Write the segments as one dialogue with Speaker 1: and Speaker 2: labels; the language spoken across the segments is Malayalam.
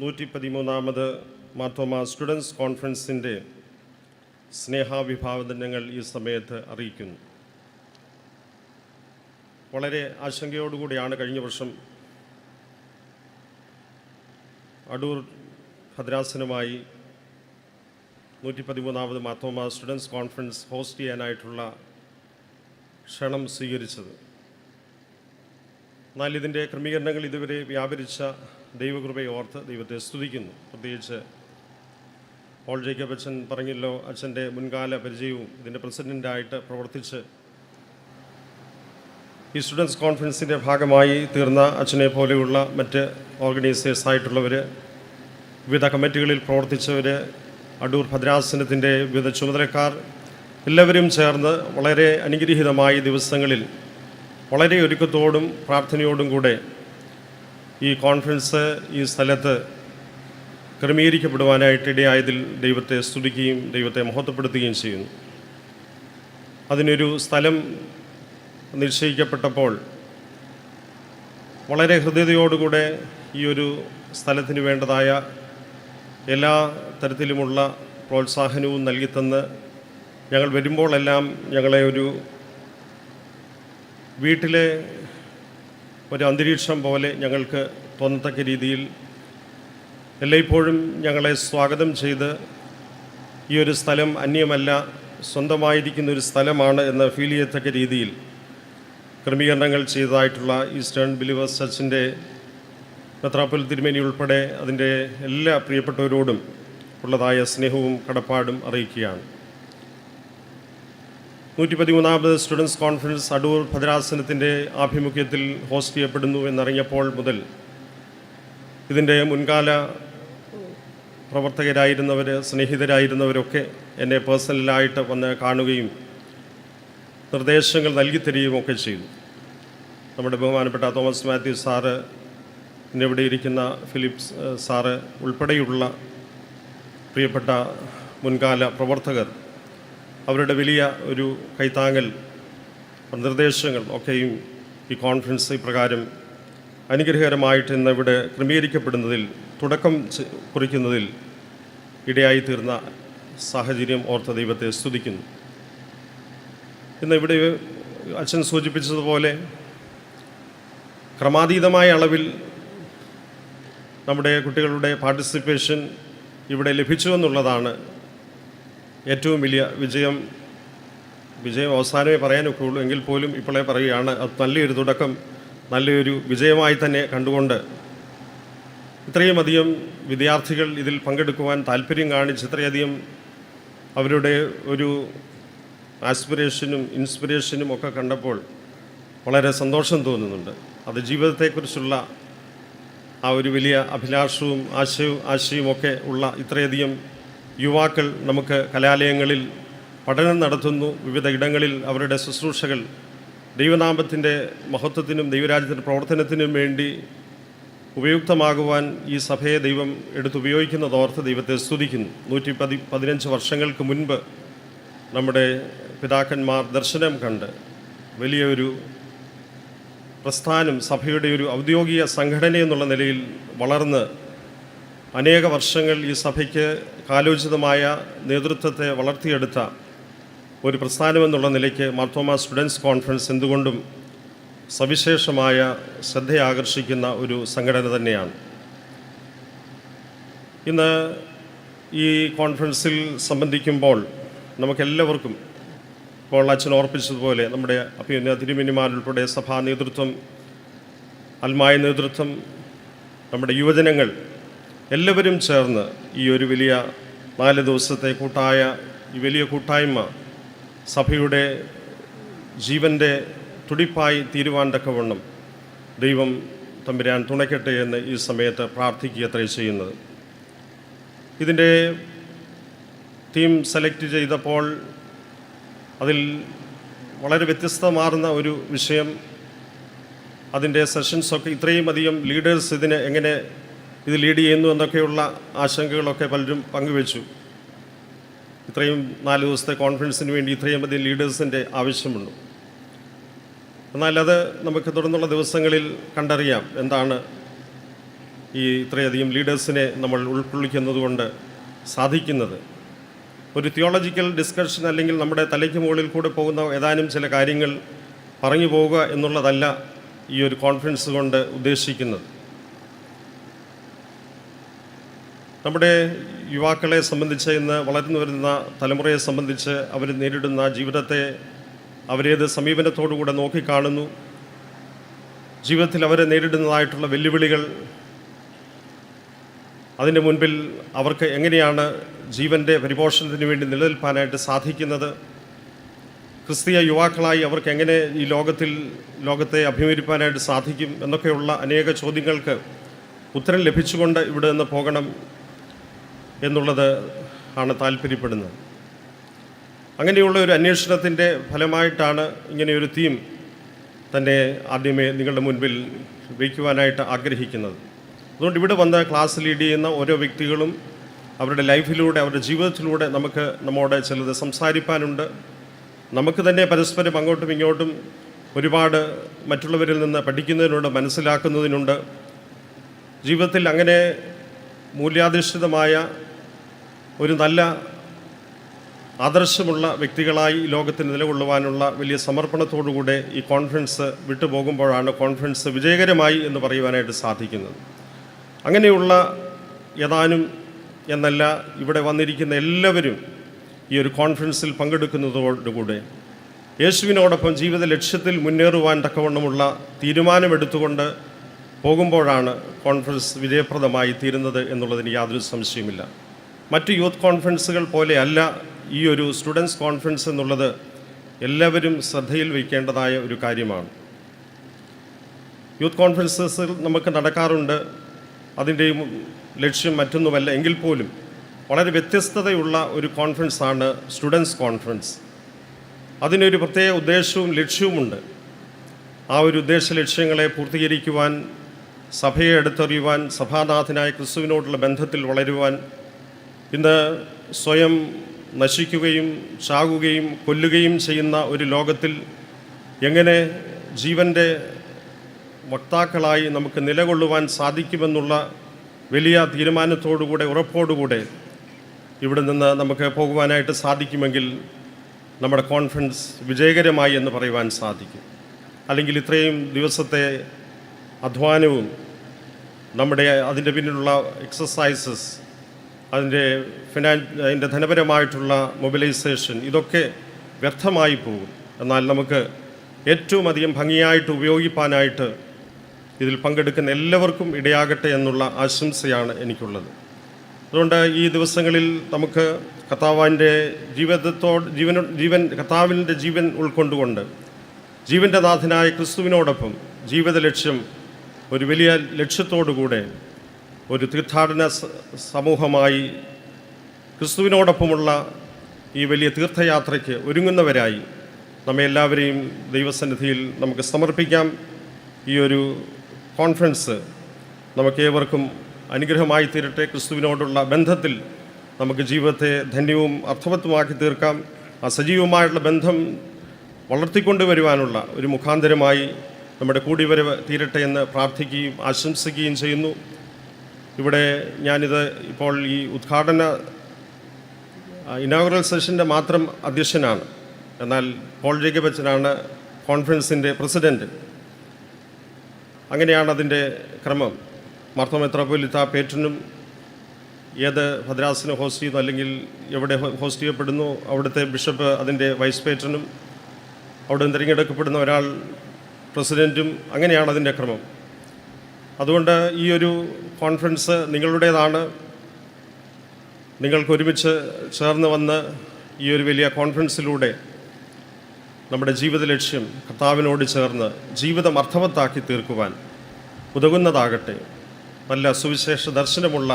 Speaker 1: 113 മാർത്തോമാ സ്റ്റുഡൻസ് കോൺഫറൻസിൻ്റെ സ്നേഹാഭിഭാവദനങ്ങൾ ഈ സമയത്ത് അറിയിക്കുന്നു. വളരെ ആശങ്കയോടുകൂടിയാണ് കഴിഞ്ഞ വർഷം അടൂർ ഭദ്രാസനമായി 113 മാർത്തോമാ സ്റ്റുഡൻസ് കോൺഫറൻസ് ഹോസ്റ്റ് ചെയ്യാനായിട്ടുള്ള ക്ഷണം സ്വീകരിച്ചത്. എന്നാൽ ഇതിൻ്റെ ക്രമീകരണങ്ങൾ ഇതുവരെ വ്യാപരിച്ച ദൈവകൃപയെ ഓർത്ത് ദൈവത്തെ സ്തുതിക്കുന്നു. പ്രത്യേകിച്ച് പോൾ ജേക്കബ് അച്ഛൻ പറഞ്ഞല്ലോ, അച്ഛൻ്റെ മുൻകാല പരിചയവും ഇതിൻ്റെ പ്രസിഡൻ്റായിട്ട് പ്രവർത്തിച്ച് ഈ സ്റ്റുഡൻസ് കോൺഫറൻസിൻ്റെ ഭാഗമായി തീർന്ന അച്ഛനെ പോലെയുള്ള മറ്റ് ഓർഗനൈസേഴ്സായിട്ടുള്ളവർ, വിവിധ കമ്മിറ്റികളിൽ പ്രവർത്തിച്ചവർ, അടൂർ ഭദ്രാസനത്തിൻ്റെ വിവിധ ചുമതലക്കാർ എല്ലാവരും ചേർന്ന് വളരെ അനുഗ്രഹീതമായ ദിവസങ്ങളിൽ വളരെ ഒരുക്കത്തോടും പ്രാർത്ഥനയോടും കൂടെ ഈ കോൺഫറൻസ് ഈ സ്ഥലത്ത് ക്രമീകരിക്കപ്പെടുവാനായിട്ടിടയായതിൽ ദൈവത്തെ സ്തുതിക്കുകയും ദൈവത്തെ മഹത്വപ്പെടുത്തുകയും ചെയ്യുന്നു. അതിനൊരു സ്ഥലം നിശ്ചയിക്കപ്പെട്ടപ്പോൾ വളരെ ഹൃദയതയോടുകൂടെ ഈ ഒരു സ്ഥലത്തിന് വേണ്ടതായ എല്ലാ തരത്തിലുമുള്ള പ്രോത്സാഹനവും നൽകിത്തന്ന് ഞങ്ങൾ വരുമ്പോഴെല്ലാം ഞങ്ങളെ ഒരു വീട്ടിലെ ഒരു അന്തരീക്ഷം പോലെ ഞങ്ങൾക്ക് തോന്നത്തക്ക രീതിയിൽ എല്ലായ്പ്പോഴും ഞങ്ങളെ സ്വാഗതം ചെയ്ത് ഈ ഒരു സ്ഥലം അന്യമല്ല, സ്വന്തമായിരിക്കുന്ന ഒരു സ്ഥലമാണ് എന്ന് ഫീൽ ചെയ്യത്തക്ക രീതിയിൽ ക്രമീകരണങ്ങൾ ചെയ്തതായിട്ടുള്ള ഈസ്റ്റേൺ ബിലീവേഴ്സ് ചർച്ചിൻ്റെ മെത്രാപ്പൊലീത്ത തിരുമേനി ഉൾപ്പെടെ അതിൻ്റെ എല്ലാ പ്രിയപ്പെട്ടവരോടും ഉള്ളതായ സ്നേഹവും കടപ്പാടും അറിയിക്കുകയാണ്. 113 സ്റ്റുഡൻസ് കോൺഫറൻസ് അടൂർ ഭദ്രാസനത്തിൻ്റെ ആഭിമുഖ്യത്തിൽ ഹോസ്റ്റ് ചെയ്യപ്പെടുന്നു എന്നറിഞ്ഞപ്പോൾ മുതൽ ഇതിൻ്റെ മുൻകാല പ്രവർത്തകരായിരുന്നവർ, സ്നേഹിതരായിരുന്നവരൊക്കെ എന്നെ പേഴ്സണലായിട്ട് വന്ന് കാണുകയും നിർദ്ദേശങ്ങൾ നൽകിത്തരികയും ഒക്കെ ചെയ്തു. നമ്മുടെ ബഹുമാനപ്പെട്ട തോമസ് മാത്യു സാറ്, പിന്നെ ഇവിടെ ഇരിക്കുന്ന ഫിലിപ്സ് സാറ് ഉൾപ്പെടെയുള്ള പ്രിയപ്പെട്ട മുൻകാല പ്രവർത്തകർ, അവരുടെ വലിയ ഒരു കൈത്താങ്ങൽ, നിർദ്ദേശങ്ങൾ ഒക്കെയും ഈ കോൺഫറൻസ് ഇപ്രകാരം അനുഗ്രഹകരമായിട്ട് ഇന്ന് ഇവിടെ ക്രമീകരിക്കപ്പെടുന്നതിൽ, തുടക്കം കുറിക്കുന്നതിൽ ഇടയായിത്തീർന്ന സാഹചര്യം ഓർത്ത ദൈവത്തെ സ്തുതിക്കുന്നു. ഇന്ന് ഇവിടെ അച്ഛൻ സൂചിപ്പിച്ചതുപോലെ ക്രമാതീതമായ അളവിൽ നമ്മുടെ കുട്ടികളുടെ പാർട്ടിസിപ്പേഷൻ ഇവിടെ ലഭിച്ചു എന്നുള്ളതാണ് ഏറ്റവും വലിയ വിജയം. അവസാനമേ പറയാനൊക്കെ ഉള്ളൂ, എങ്കിൽ പോലും ഇപ്പോഴേ പറയുകയാണ്. അത് നല്ലൊരു തുടക്കം, നല്ലൊരു വിജയമായി തന്നെ കണ്ടുകൊണ്ട് ഇത്രയും അധികം വിദ്യാർത്ഥികൾ ഇതിൽ പങ്കെടുക്കുവാൻ താല്പര്യം കാണിച്ച് ഇത്രയധികം അവരുടെ ഒരു ആസ്പിറേഷനും ഇൻസ്പിറേഷനും ഒക്കെ കണ്ടപ്പോൾ വളരെ സന്തോഷം തോന്നുന്നുണ്ട്. അത് ജീവിതത്തെക്കുറിച്ചുള്ള ആ ഒരു വലിയ അഭിലാഷവും ആശയവുമൊക്കെ ഉള്ള ഇത്രയധികം യുവാക്കൾ നമുക്ക് കലാലയങ്ങളിൽ പഠനം നടത്തുന്നു. വിവിധ ഇടങ്ങളിൽ അവരുടെ ശുശ്രൂഷകൾ ദൈവനാമത്തിൻ്റെ മഹത്വത്തിനും ദൈവരാജ്യത്തിൻ്റെ പ്രവർത്തനത്തിനും വേണ്ടി ഉപയുക്തമാകുവാൻ ഈ സഭയെ ദൈവം എടുത്തുപയോഗിക്കുന്നതോർത്ത് ദൈവത്തെ സ്തുതിക്കുന്നു. 115 വർഷങ്ങൾക്ക് മുൻപ് നമ്മുടെ പിതാക്കന്മാർ ദർശനം കണ്ട് വലിയൊരു പ്രസ്ഥാനം, സഭയുടെ ഒരു ഔദ്യോഗിക സംഘടന എന്നുള്ള നിലയിൽ വളർന്ന് അനേക വർഷങ്ങൾ ഈ സഭയ്ക്ക് കാലോചിതമായ നേതൃത്വത്തെ വളർത്തിയെടുത്ത ഒരു പ്രസ്ഥാനമെന്നുള്ള നിലയ്ക്ക് മാർത്തോമാ സ്റ്റുഡൻസ് കോൺഫറൻസ് എന്തുകൊണ്ടും സവിശേഷമായ ശ്രദ്ധയാകർഷിക്കുന്ന ഒരു സംഘടന തന്നെയാണ്. ഇന്ന് ഈ കോൺഫറൻസിൽ സംബന്ധിക്കുമ്പോൾ നമുക്കെല്ലാവർക്കും ഇപ്പോൾ അച്ഛൻ ഓർപ്പിച്ചതുപോലെ നമ്മുടെ അഭിനന്ദ തിരുമേനിമാരുൾപ്പെടെ സഭാ നേതൃത്വം, അൽമായ നേതൃത്വം, നമ്മുടെ യുവജനങ്ങൾ എല്ലാവരും ചേർന്ന് ഈ ഒരു വലിയ 4 ദിവസത്തെ ഈ വലിയ കൂട്ടായ്മ സഭയുടെ ജീവൻ്റെ തുടിപ്പായി തീരുവാൻ തക്കവണ്ണം ദൈവം തമ്പുരാൻ തുണയ്ക്കട്ടെ എന്ന് ഈ സമയത്ത് പ്രാർത്ഥിക്കുകയത്രേ ചെയ്യുന്നത്. ഇതിൻ്റെ തീം സെലക്ട് ചെയ്തപ്പോൾ അതിൽ വളരെ വ്യത്യസ്തമാർന്ന ഒരു വിഷയം, അതിൻ്റെ സെഷൻസൊക്കെ ഇത്രയും അധികം ലീഡേഴ്സ് ഇതിനെ എങ്ങനെ ഇത് ലീഡ് ചെയ്യുന്നു എന്നൊക്കെയുള്ള ആശങ്കകളൊക്കെ പലരും പങ്കുവെച്ചു. ഇത്രയും 4 ദിവസത്തെ കോൺഫറൻസിന് വേണ്ടി ഇത്രയും അധികം ലീഡേഴ്സിൻ്റെ ആവശ്യമുണ്ട്. എന്നാൽ അത് നമുക്ക് തുടർന്നുള്ള ദിവസങ്ങളിൽ കണ്ടറിയാം എന്താണ് ഈ ഇത്രയധികം ലീഡേഴ്സിനെ നമ്മൾ ഉൾക്കൊള്ളിക്കുന്നതുകൊണ്ട് സാധിക്കുന്നത്. ഒരു തിയോളജിക്കൽ ഡിസ്കഷൻ അല്ലെങ്കിൽ നമ്മുടെ തലയ്ക്ക് മുകളിൽ കൂടെ പോകുന്ന ഏതാനും ചില കാര്യങ്ങൾ പറഞ്ഞു പോവുക എന്നുള്ളതല്ല ഈ ഒരു കോൺഫറൻസ് കൊണ്ട് ഉദ്ദേശിക്കുന്നത്. നമ്മുടെ യുവാക്കളെ സംബന്ധിച്ച്, ഇന്ന് വളർന്നു വരുന്ന തലമുറയെ സംബന്ധിച്ച് അവർ നേരിടുന്ന ജീവിതത്തെ അവരേത് സമീപനത്തോടുകൂടെ നോക്കിക്കാണുന്നു, ജീവിതത്തിൽ അവർ നേരിടുന്നതായിട്ടുള്ള വെല്ലുവിളികൾ, അതിൻ്റെ മുൻപിൽ അവർക്ക് എങ്ങനെയാണ് ജീവൻ്റെ പരിപോഷണത്തിന് വേണ്ടി നിലനിൽപ്പാനായിട്ട് സാധിക്കുന്നത്, ക്രിസ്തീയ യുവാക്കളായി അവർക്ക് എങ്ങനെ ഈ ലോകത്തെ അഭിമുഖീകരിക്കാനായിട്ട് സാധിക്കും എന്നൊക്കെയുള്ള അനേക ചോദ്യങ്ങൾക്ക് ഉത്തരം ലഭിച്ചുകൊണ്ട് ഇവിടെ നിന്ന് പോകണം എന്നുള്ളത് ആണ് താല്പര്യപ്പെടുന്നത്. അങ്ങനെയുള്ള ഒരു അന്വേഷണത്തിൻ്റെ ഫലമായിട്ടാണ് ഇങ്ങനെയൊരു തീം തന്നെ ആദ്യമേ നിങ്ങളുടെ മുൻപിൽ വയ്ക്കുവാനായിട്ട് ആഗ്രഹിക്കുന്നത്. അതുകൊണ്ട് ഇവിടെ വന്ന് ക്ലാസ് ലീഡ് ചെയ്യുന്ന ഓരോ വ്യക്തികളും അവരുടെ ലൈഫിലൂടെ, അവരുടെ ജീവിതത്തിലൂടെ നമ്മോട് ചിലത് സംസാരിപ്പാനുണ്ട്. നമുക്ക് തന്നെ പരസ്പരം അങ്ങോട്ടും ഇങ്ങോട്ടും ഒരുപാട് മറ്റുള്ളവരിൽ നിന്ന് പഠിക്കുന്നതിനുണ്ട്, മനസ്സിലാക്കുന്നതിനുണ്ട്. ജീവിതത്തിൽ അങ്ങനെ മൂല്യാധിഷ്ഠിതമായ ഒരു നല്ല ആദർശമുള്ള വ്യക്തികളായി ലോകത്തിന് നിലകൊള്ളുവാനുള്ള വലിയ സമർപ്പണത്തോടുകൂടെ ഈ കോൺഫറൻസ് വിട്ടുപോകുമ്പോഴാണ് കോൺഫറൻസ് വിജയകരമായി എന്ന് പറയുവാനായിട്ട് സാധിക്കുന്നത്. അങ്ങനെയുള്ള ഏതാനും എന്നല്ല, ഇവിടെ വന്നിരിക്കുന്ന എല്ലാവരും ഈ ഒരു കോൺഫറൻസിൽ പങ്കെടുക്കുന്നതോടുകൂടെ യേശുവിനോടൊപ്പം ജീവിത ലക്ഷ്യത്തിൽ മുന്നേറുവാൻ തക്കവണ്ണമുള്ള തീരുമാനമെടുത്തുകൊണ്ട് പോകുമ്പോഴാണ് കോൺഫറൻസ് വിജയപ്രദമായി തീരുന്നത് എന്നുള്ളതിന് യാതൊരു സംശയമില്ല. മറ്റ് യൂത്ത് കോൺഫറൻസുകൾ പോലെയല്ല ഈ ഒരു സ്റ്റുഡൻസ് കോൺഫറൻസ് എന്നുള്ളത്. എല്ലാവരും ശ്രദ്ധയിൽ വയ്ക്കേണ്ടതായ ഒരു കാര്യമാണ്. യൂത്ത് കോൺഫറൻസസ് നമുക്ക് നടക്കാറുണ്ട്. അതിൻ്റെയും ലക്ഷ്യം മറ്റൊന്നുമല്ല എങ്കിൽ പോലും വളരെ വ്യത്യസ്തതയുള്ള ഒരു കോൺഫറൻസാണ് സ്റ്റുഡൻസ് കോൺഫറൻസ്. അതിനൊരു പ്രത്യേക ഉദ്ദേശവും ലക്ഷ്യവുമുണ്ട്. ആ ഒരു ഉദ്ദേശ ലക്ഷ്യങ്ങളെ പൂർത്തീകരിക്കുവാൻ, സഭയെ അടുത്തറിയുവാൻ, സഭാനാഥനായ ക്രിസ്തുവിനോടുള്ള ബന്ധത്തിൽ വളരുവാൻ, ഇന്ന് സ്വയം നശിക്കുകയും ചാകുകയും കൊല്ലുകയും ചെയ്യുന്ന ഒരു ലോകത്തിൽ എങ്ങനെ ജീവൻ്റെ വക്താക്കളായി നമുക്ക് നിലകൊള്ളുവാൻ സാധിക്കുമെന്നുള്ള വലിയ തീരുമാനത്തോടുകൂടെ, ഉറപ്പോടുകൂടെ ഇവിടെ നിന്ന് നമുക്ക് പോകുവാനായിട്ട് സാധിക്കുമെങ്കിൽ നമ്മുടെ കോൺഫറൻസ് വിജയകരമായി എന്ന് പറയുവാൻ സാധിക്കും. അല്ലെങ്കിൽ ഇത്രയും ദിവസത്തെ അധ്വാനവും അതിൻ്റെ പിന്നിലുള്ള എക്സസൈസസ്, അതിൻ്റെ ധനപരമായിട്ടുള്ള മൊബിലൈസേഷൻ, ഇതൊക്കെ വ്യർത്ഥമായി പോകും. എന്നാൽ നമുക്ക് ഏറ്റവും അധികം ഭംഗിയായിട്ട് ഉപയോഗിക്കാനായിട്ട് ഇതിൽ പങ്കെടുക്കുന്ന എല്ലാവർക്കും ഇടയാകട്ടെ എന്നുള്ള ആശംസയാണ് എനിക്കുള്ളത്. അതുകൊണ്ട് ഈ ദിവസങ്ങളിൽ നമുക്ക് കർത്താവിൻ്റെ കർത്താവിൻ്റെ ജീവൻ ഉൾക്കൊണ്ടുകൊണ്ട് ജീവൻ്റെ നാഥനായ ക്രിസ്തുവിനോടൊപ്പം ജീവിത ലക്ഷ്യം ഒരു വലിയ ലക്ഷ്യത്തോടുകൂടെ ഒരു തീർത്ഥാടന സമൂഹമായി ക്രിസ്തുവിനോടൊപ്പമുള്ള ഈ വലിയ തീർത്ഥയാത്രയ്ക്ക് ഒരുങ്ങുന്നവരായി നമ്മെ എല്ലാവരെയും ദൈവസന്നിധിയിൽ നമുക്ക് സമർപ്പിക്കാം. ഈ ഒരു കോൺഫറൻസ് നമുക്കേവർക്കും അനുഗ്രഹമായി തീരട്ടെ. ക്രിസ്തുവിനോടുള്ള ബന്ധത്തിൽ നമുക്ക് ജീവിതത്തെ ധന്യവും അർത്ഥവത്തുമാക്കി തീർക്കാം. ആ സജീവമായിട്ടുള്ള ബന്ധം വളർത്തിക്കൊണ്ടുവരുവാനുള്ള ഒരു മുഖാന്തരമായി നമ്മുടെ കൂടിവരവ് തീരട്ടെ എന്ന് പ്രാർത്ഥിക്കുകയും ആശംസിക്കുകയും ചെയ്യുന്നു. ഇവിടെ ഞാനിത് ഇപ്പോൾ ഈ ഇനോഗ്രൽ സെഷൻ്റെ മാത്രം അധ്യക്ഷനാണ്. എന്നാൽ പോൾ ജേക്കബ് അച്ഛനാണ് കോൺഫറൻസിൻ്റെ പ്രസിഡൻറ്റ്. അങ്ങനെയാണ് അതിൻ്റെ ക്രമം. മാർത്തോമാ മെത്രാപ്പോലീത്ത പേട്രനും ഏത് ഭദ്രാസനം ഹോസ്റ്റ് ചെയ്യുന്നു അല്ലെങ്കിൽ എവിടെ ഹോസ്റ്റ് ചെയ്യപ്പെടുന്നു അവിടുത്തെ ബിഷപ്പ് അതിൻ്റെ വൈസ് പേട്രനും അവിടെ നിന്ന് തിരഞ്ഞെടുക്കപ്പെടുന്ന ഒരാൾ പ്രസിഡൻറ്റും, അങ്ങനെയാണ് അതിൻ്റെ ക്രമം. അതുകൊണ്ട് ഈ ഒരു കോൺഫറൻസ് നിങ്ങളുടേതാണ്. നിങ്ങൾക്ക് ഒരുമിച്ച് ചേർന്ന് വന്ന് ഈ ഒരു വലിയ കോൺഫറൻസിലൂടെ നമ്മുടെ ജീവിത ലക്ഷ്യം കർത്താവിനോട് ചേർന്ന് ജീവിതം അർത്ഥവത്താക്കി തീർക്കുവാൻ ഉതകുന്നതാകട്ടെ. നല്ല സുവിശേഷ ദർശനമുള്ള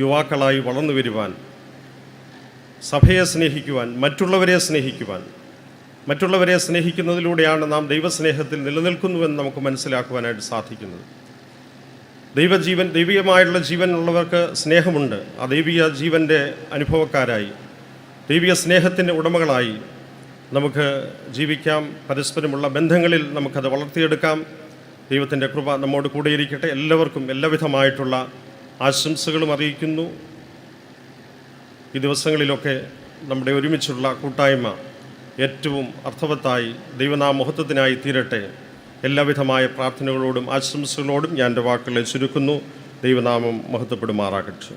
Speaker 1: യുവാക്കളായി വളർന്നു വരുവാൻ, സഭയെ സ്നേഹിക്കുവാൻ, മറ്റുള്ളവരെ സ്നേഹിക്കുന്നതിലൂടെയാണ് നാം ദൈവസ്നേഹത്തിൽ നിലനിൽക്കുന്നുവെന്ന് നമുക്ക് മനസ്സിലാക്കുവാനായിട്ട് സാധിക്കുന്നത്. ദൈവികമായിട്ടുള്ള ജീവൻ ഉള്ളവർക്ക് സ്നേഹമുണ്ട്. ആ ദൈവിക ജീവൻ്റെ അനുഭവക്കാരായി, ദൈവിക സ്നേഹത്തിൻ്റെ ഉടമകളായി നമുക്ക് ജീവിക്കാം. പരസ്പരമുള്ള ബന്ധങ്ങളിൽ നമുക്കത് വളർത്തിയെടുക്കാം. ദൈവത്തിൻ്റെ കൃപ നമ്മോട് കൂടെയിരിക്കട്ടെ. എല്ലാവർക്കും എല്ലാവിധമായിട്ടുള്ള ആശംസകളും അറിയിക്കുന്നു. ഈ ദിവസങ്ങളിലൊക്കെ നമ്മുടെ ഒരുമിച്ചുള്ള കൂട്ടായ്മ ഏറ്റവും അർത്ഥവത്തായി ദൈവനാമഹത്വത്തിനായി തീരട്ടെ. എല്ലാവിധമായ പ്രാർത്ഥനകളോടും ആശംസകളോടും ഞാൻ എൻ്റെ വാക്കുകളെ ചുരുക്കുന്നു. ദൈവനാമം മഹത്വപ്പെടുമാറാകട്ടെ.